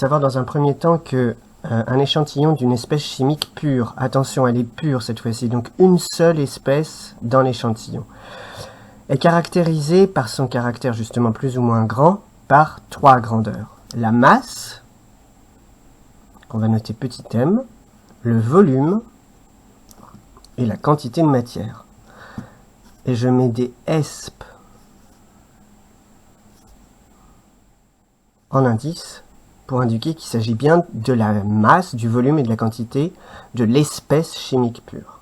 savoir dans un premier temps que un échantillon d'une espèce chimique pure, attention, elle est pure cette fois-ci, donc une seule espèce dans l'échantillon, est caractérisée par son caractère justement plus ou moins grand par 3 grandeurs. La masse, qu'on va noter petit m, le volume et la quantité de matière. Et je mets des ESP en indice pour indiquer qu'il s'agit bien de la masse, du volume et de la quantité de l'espèce chimique pure.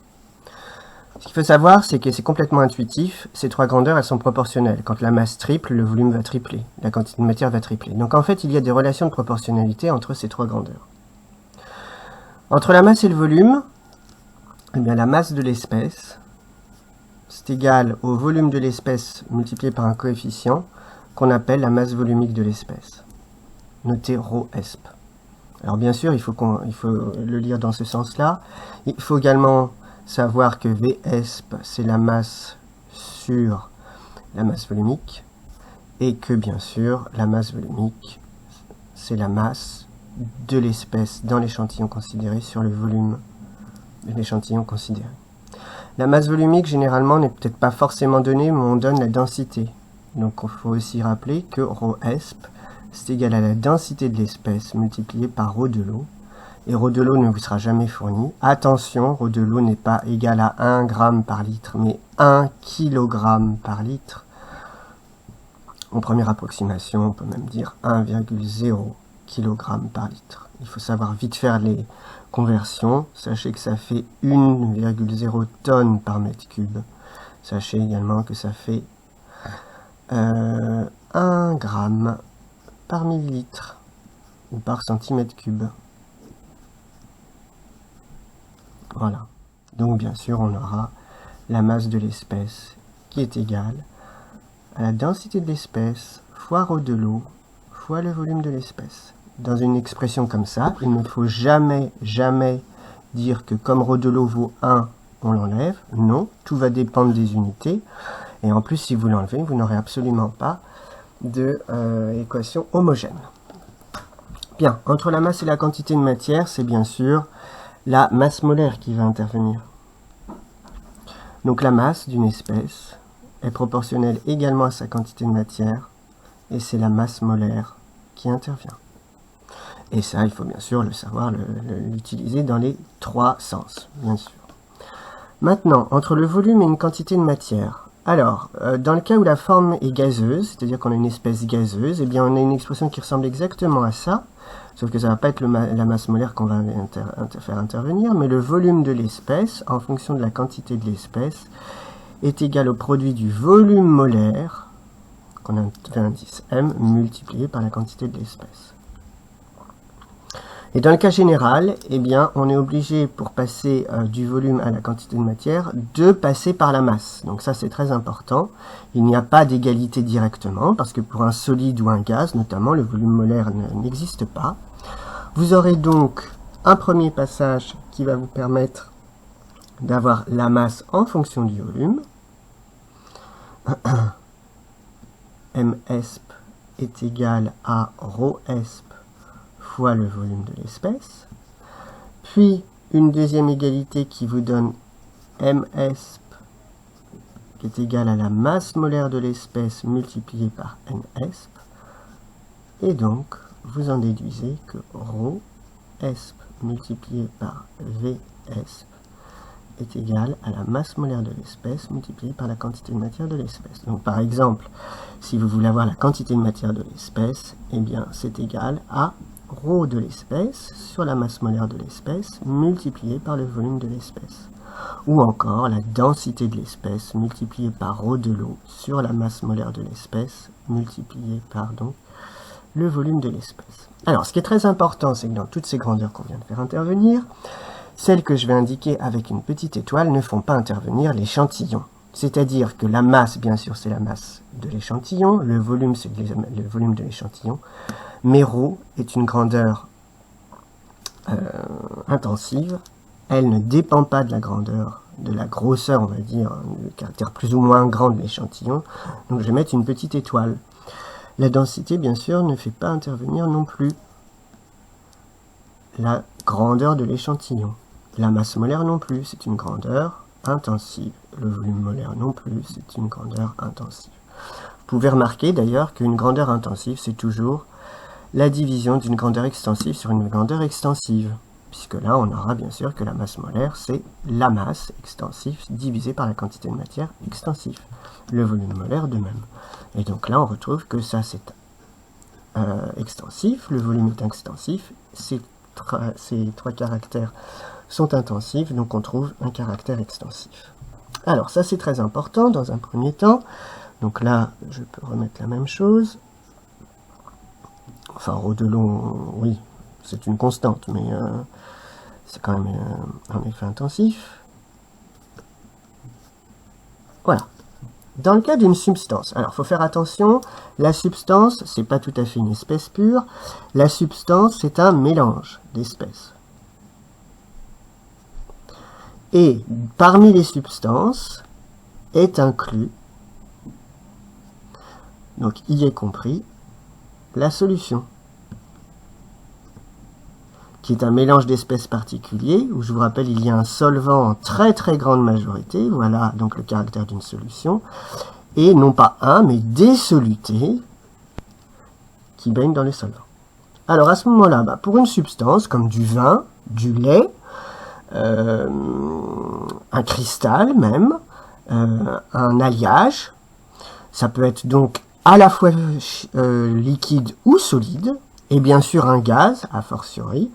Ce qu'il faut savoir, c'est que c'est complètement intuitif. Ces 3 grandeurs, elles sont proportionnelles. Quand la masse triple, le volume va tripler, la quantité de matière va tripler. Donc en fait, il y a des relations de proportionnalité entre ces 3 grandeurs. Entre la masse et le volume, eh bien, la masse de l'espèce, c'est égal au volume de l'espèce multiplié par un coefficient qu'on appelle la masse volumique de l'espèce. Notez ρ_esp. Alors bien sûr, il faut le lire dans ce sens-là. Il faut également savoir que Vsp, c'est la masse sur la masse volumique, et que bien sûr, la masse volumique, c'est la masse de l'espèce dans l'échantillon considéré sur le volume de l'échantillon considéré. La masse volumique, généralement, n'est peut-être pas forcément donnée, mais on donne la densité. Donc il faut aussi rappeler que ρesp, c'est égal à la densité de l'espèce multipliée par ρ de l'eau. Et ρ de l'eau ne vous sera jamais fourni. Attention, ρ de l'eau n'est pas égal à 1 g par litre, mais 1 kg par litre. En première approximation, on peut même dire 1,0 kg par litre. Il faut savoir vite faire les conversions. Sachez que ça fait 1,0 tonnes par mètre cube. Sachez également que ça fait 1 gramme par millilitre ou par centimètre cube. Voilà. Donc bien sûr, on aura la masse de l'espèce qui est égale à la densité de l'espèce fois ρ de l'eau fois le volume de l'espèce. Dans une expression comme ça, il ne faut jamais dire que comme ρ de l'eau vaut 1, on l'enlève. Non, tout va dépendre des unités. Et en plus, si vous l'enlevez, vous n'aurez absolument pas d'équation homogène. Bien, entre la masse et la quantité de matière, c'est bien sûr la masse molaire qui va intervenir. Donc la masse d'une espèce est proportionnelle également à sa quantité de matière, et c'est la masse molaire qui intervient. Et ça, il faut bien sûr le savoir, l'utiliser dans les 3 sens, bien sûr. Maintenant, entre le volume et une quantité de matière. Alors, dans le cas où la forme est gazeuse, c'est-à-dire qu'on a une espèce gazeuse, eh bien on a une expression qui ressemble exactement à ça, sauf que ça ne va pas être la masse molaire qu'on va faire intervenir, mais le volume de l'espèce, en fonction de la quantité de l'espèce, est égal au produit du volume molaire, qu'on a un indice M, multiplié par la quantité de l'espèce. Et dans le cas général, eh bien, on est obligé, pour passer du volume à la quantité de matière, de passer par la masse. Donc ça, c'est très important. Il n'y a pas d'égalité directement, parce que pour un solide ou un gaz, notamment, le volume molaire n'existe pas. Vous aurez donc un premier passage qui va vous permettre d'avoir la masse en fonction du volume. Msp est égal à ρsp fois le volume de l'espèce, puis une deuxième égalité qui vous donne Msp qui est égal à la masse molaire de l'espèce multipliée par Nsp, et donc vous en déduisez que ρsp multiplié par Vsp est égal à la masse molaire de l'espèce multipliée par la quantité de matière de l'espèce. Donc par exemple, si vous voulez avoir la quantité de matière de l'espèce, eh bien c'est égal à ρ de l'espèce sur la masse molaire de l'espèce multipliée par le volume de l'espèce. Ou encore la densité de l'espèce multipliée par ρ de l'eau sur la masse molaire de l'espèce multipliée par donc le volume de l'espèce. Alors ce qui est très important, c'est que dans toutes ces grandeurs qu'on vient de faire intervenir, celles que je vais indiquer avec une petite étoile ne font pas intervenir l'échantillon. C'est-à-dire que la masse, bien sûr, c'est la masse de l'échantillon, le volume, c'est le volume de l'échantillon, mais ρ est une grandeur intensive, elle ne dépend pas de la grandeur, de la grosseur, on va dire, le caractère plus ou moins grand de l'échantillon, donc je vais mettre une petite étoile. La densité, bien sûr, ne fait pas intervenir non plus. la grandeur de l'échantillon. La masse molaire non plus, c'est une grandeur intensive. Le volume molaire non plus, c'est une grandeur intensive. Vous pouvez remarquer d'ailleurs qu'une grandeur intensive, c'est toujours la division d'une grandeur extensive sur une grandeur extensive. Puisque là, on aura bien sûr que la masse molaire, c'est la masse extensive divisée par la quantité de matière extensive. Le volume molaire de même. Et donc là, on retrouve que ça, c'est extensif, le volume est extensif, ces trois caractères sont intensifs, donc on trouve un caractère extensif. Alors ça, c'est très important dans un premier temps. Donc là, je peux remettre la même chose. Enfin, rho de long, oui, c'est une constante, mais c'est quand même un effet intensif. Voilà. Dans le cas d'une substance, alors il faut faire attention, la substance, c'est pas tout à fait une espèce pure, la substance, c'est un mélange d'espèces. Et parmi les substances est inclus, donc y est compris, la solution, qui est un mélange d'espèces particuliers, où je vous rappelle, il y a un solvant en très très grande majorité, voilà donc le caractère d'une solution, et non pas un, mais des solutés qui baignent dans le solvant. Alors à ce moment-là, pour une substance comme du vin, du lait, un cristal même, un alliage, ça peut être donc à la fois liquide ou solide, et bien sûr un gaz, a fortiori.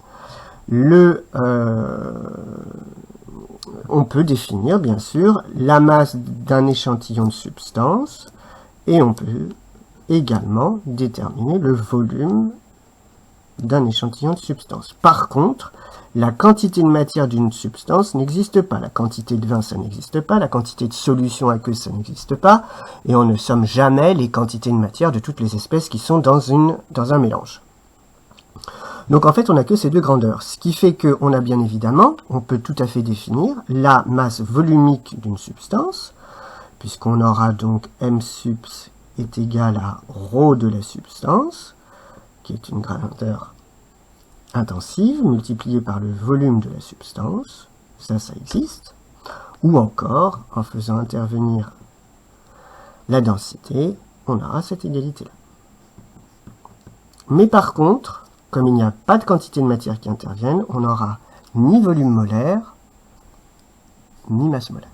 On peut définir, bien sûr, la masse d'un échantillon de substance, et on peut également déterminer le volume d'un échantillon de substance. Par contre, la quantité de matière d'une substance n'existe pas. La quantité de vin, ça n'existe pas. La quantité de solution aqueuse, ça n'existe pas. Et on ne somme jamais les quantités de matière de toutes les espèces qui sont dans un mélange. Donc en fait, on n'a que ces deux grandeurs. Ce qui fait qu'on a bien évidemment, on peut tout à fait définir la masse volumique d'une substance, puisqu'on aura donc m subs est égal à ρ de la substance, qui est une grandeur intensive, multipliée par le volume de la substance, ça existe, ou encore, en faisant intervenir la densité, on aura cette égalité-là. Mais par contre, comme il n'y a pas de quantité de matière qui interviennent, on n'aura ni volume molaire, ni masse molaire.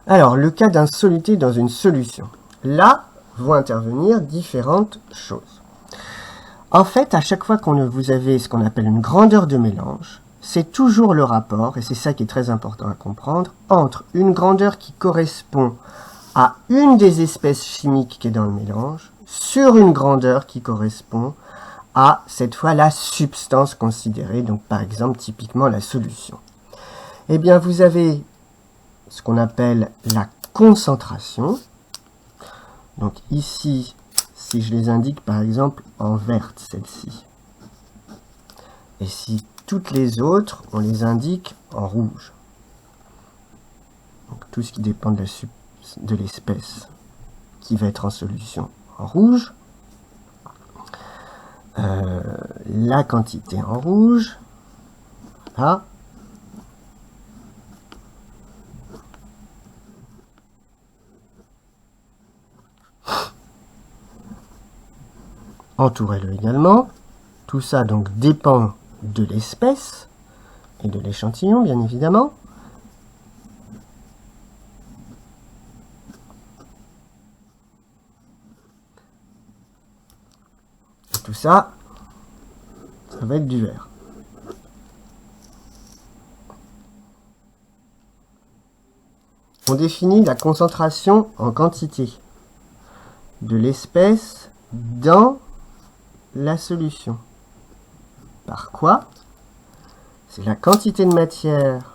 Alors, le cas d'un soluté dans une solution. Là, vont intervenir différentes choses. En fait, à chaque fois qu'on vous avez ce qu'on appelle une grandeur de mélange, c'est toujours le rapport, et c'est ça qui est très important à comprendre, entre une grandeur qui correspond à une des espèces chimiques qui est dans le mélange, sur une grandeur qui correspond à, cette fois, la substance considérée, donc par exemple, typiquement la solution. Eh bien, vous avez ce qu'on appelle la concentration. Donc ici, si je les indique par exemple en verte, celle-ci, et si toutes les autres, on les indique en rouge. Donc tout ce qui dépend de l'espèce qui va être en solution en rouge, la quantité en rouge, là, entourez-le également. Tout ça donc dépend de l'espèce et de l'échantillon, bien évidemment. Et tout ça, ça va être du vert. On définit la concentration en quantité de l'espèce dans la solution. Par quoi? C'est la quantité de matière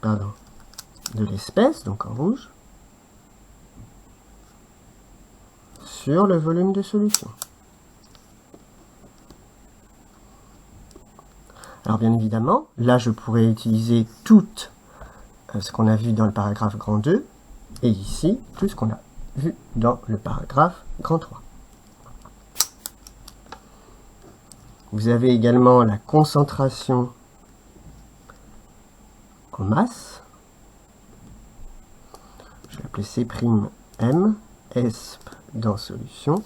de l'espèce, donc en rouge, sur le volume de solution. Alors bien évidemment, là je pourrais utiliser tout ce qu'on a vu dans le paragraphe grand 2, et ici, tout ce qu'on a vu dans le paragraphe grand 3. Vous avez également la concentration en masse. Je vais l'appeler C'M, S dans solution.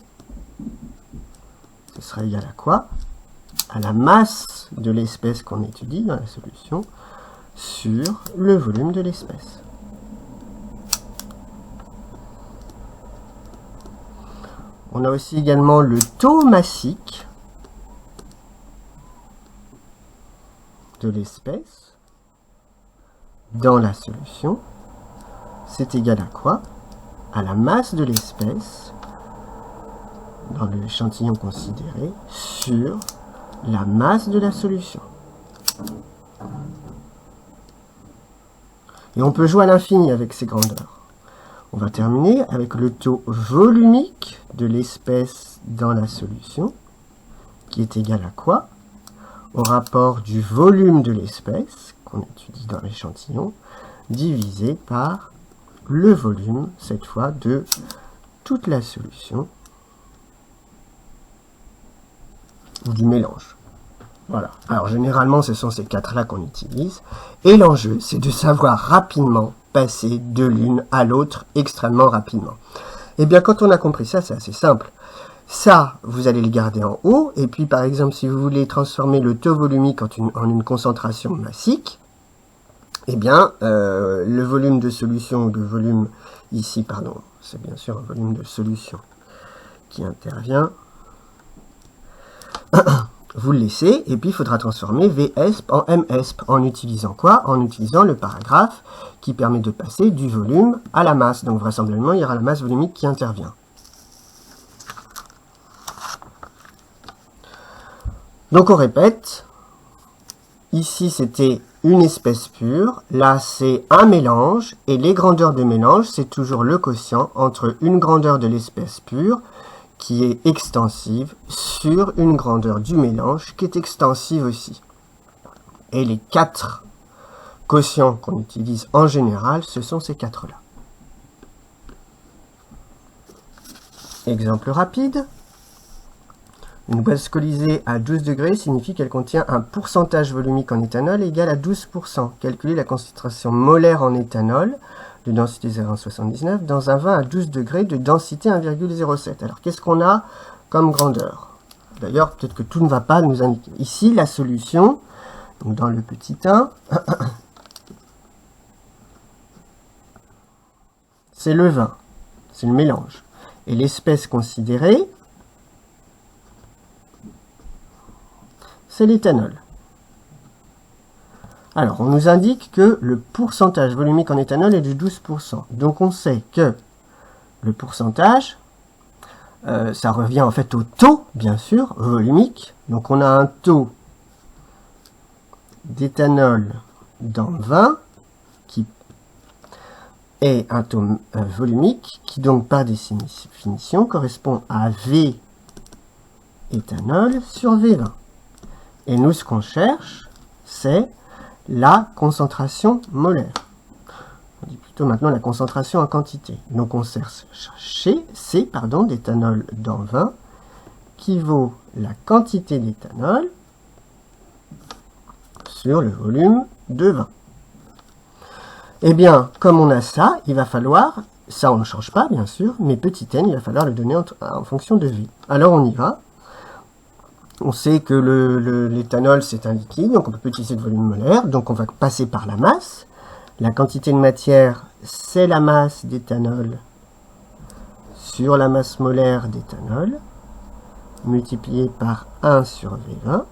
Ce sera égal à quoi? À la masse de l'espèce qu'on étudie dans la solution sur le volume de l'espèce. On a aussi également le taux massique de l'espèce dans la solution. C'est égal à quoi? À la masse de l'espèce dans l'échantillon considéré sur la masse de la solution. Et on peut jouer à l'infini avec ces grandeurs. On va terminer avec le taux volumique de l'espèce dans la solution, qui est égal à quoi? Au rapport du volume de l'espèce, qu'on étudie dans l'échantillon, divisé par le volume, cette fois, de toute la solution, ou du mélange. Voilà. Alors, généralement, ce sont ces quatre-là qu'on utilise. Et l'enjeu, c'est de savoir rapidement passer de l'une à l'autre extrêmement rapidement. Et bien, quand on a compris ça, c'est assez simple. Ça, vous allez le garder en haut. Et puis, par exemple, si vous voulez transformer le taux volumique en une concentration massique, eh bien, le volume de solution, ou le volume ici, pardon, c'est bien sûr un volume de solution qui intervient. Vous le laissez, et puis il faudra transformer VESP en MSP. En utilisant quoi? En utilisant le paragraphe qui permet de passer du volume à la masse. Donc vraisemblablement, il y aura la masse volumique qui intervient. Donc on répète. Ici, c'était une espèce pure. Là, c'est un mélange. Et les grandeurs de mélange, c'est toujours le quotient entre une grandeur de l'espèce pure qui est extensive sur une grandeur du mélange qui est extensive aussi. Et les quatre quotients qu'on utilise en général, ce sont ces quatre-là. Exemple rapide. Une boîte scolisée à 12 degrés signifie qu'elle contient un pourcentage volumique en éthanol égal à 12%. Calculez la concentration molaire en éthanol de densité 0,79 dans un vin à 12 degrés de densité 1,07. Alors, qu'est-ce qu'on a comme grandeur? D'ailleurs, peut-être que tout ne va pas nous indiquer. Ici, la solution, donc dans le petit 1, c'est le vin, c'est le mélange. Et l'espèce considérée, c'est l'éthanol. Alors, on nous indique que le pourcentage volumique en éthanol est de 12%. Donc, on sait que le pourcentage, ça revient en fait au taux, bien sûr, volumique. Donc, on a un taux d'éthanol dans 20 qui est un taux volumique qui, donc, par définition, correspond à V éthanol sur V20. Et nous, ce qu'on cherche, c'est la concentration molaire. On dit plutôt maintenant la concentration en quantité. Donc on cherche C d'éthanol dans 20 qui vaut la quantité d'éthanol sur le volume de 20. Eh bien, comme on a ça, il va falloir, ça on ne change pas bien sûr, mais petit n, il va falloir le donner en fonction de V. Alors on y va. On sait que l'éthanol, c'est un liquide, donc on ne peut pas utiliser de volume molaire, donc on va passer par la masse. La quantité de matière, c'est la masse d'éthanol sur la masse molaire d'éthanol, multipliée par 1 sur V20.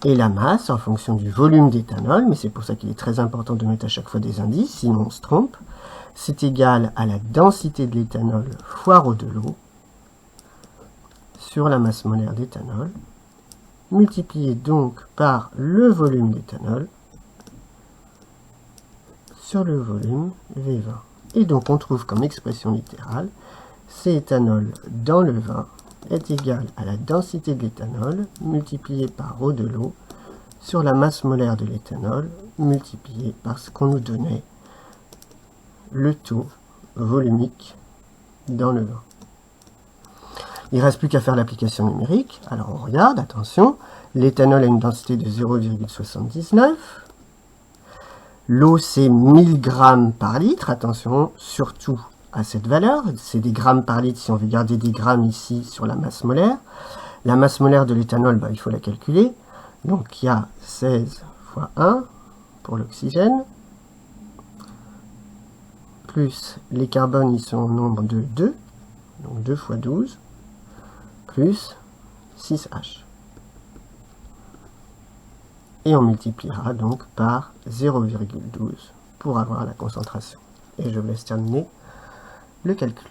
Et la masse, en fonction du volume d'éthanol, mais c'est pour ça qu'il est très important de mettre à chaque fois des indices, sinon on se trompe, c'est égal à la densité de l'éthanol fois ρ de l'eau, sur la masse molaire d'éthanol, multiplié donc par le volume d'éthanol sur le volume V20. Et donc on trouve comme expression littérale, C éthanol dans le vin est égal à la densité de l'éthanol multiplié par ρ de l'eau sur la masse molaire de l'éthanol multiplié par ce qu'on nous donnait, le taux volumique dans le vin. Il ne reste plus qu'à faire l'application numérique. Alors on regarde, attention, l'éthanol a une densité de 0,79. L'eau c'est 1000 grammes par litre, attention surtout à cette valeur, c'est des grammes par litre si on veut garder des grammes ici sur la masse molaire. La masse molaire de l'éthanol, il faut la calculer. Donc il y a 16 fois 1 pour l'oxygène, plus les carbones, ils sont au nombre de 2, donc 2 fois 12, plus 6H. Et on multipliera donc par 0,12 pour avoir la concentration. Et je vous laisse terminer le calcul.